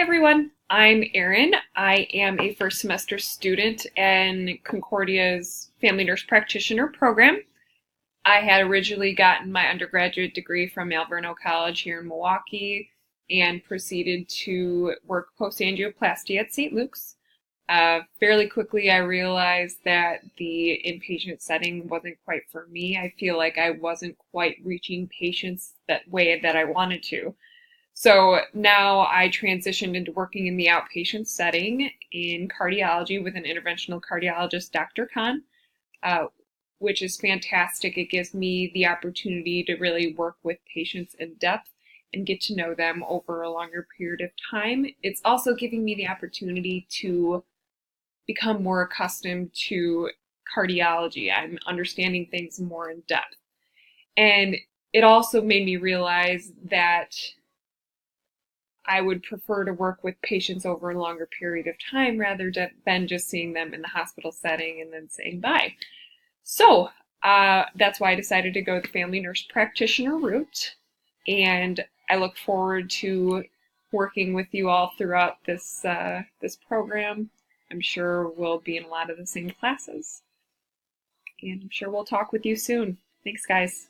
everyone, I'm Erin. I am a first semester student in Concordia's Family Nurse Practitioner program. I had originally gotten my undergraduate degree from Malvern College here in Milwaukee and proceeded to work post-angioplasty at St. Luke's. Fairly quickly, I realized that the inpatient setting wasn't quite for me. I feel like I wasn't quite reaching patients that way that I wanted to. So now I transitioned into working in the outpatient setting in cardiology with an interventional cardiologist, Dr. Khan, uh, which is fantastic. It gives me the opportunity to really work with patients in depth and get to know them over a longer period of time. It's also giving me the opportunity to become more accustomed to cardiology. I'm understanding things more in depth. And it also made me realize that I would prefer to work with patients over a longer period of time rather than just seeing them in the hospital setting and then saying bye. So that's why I decided to go the family nurse practitioner route. And I look forward to working with you all throughout this program. I'm sure we'll be in a lot of the same classes. And I'm sure we'll talk with you soon. Thanks, guys.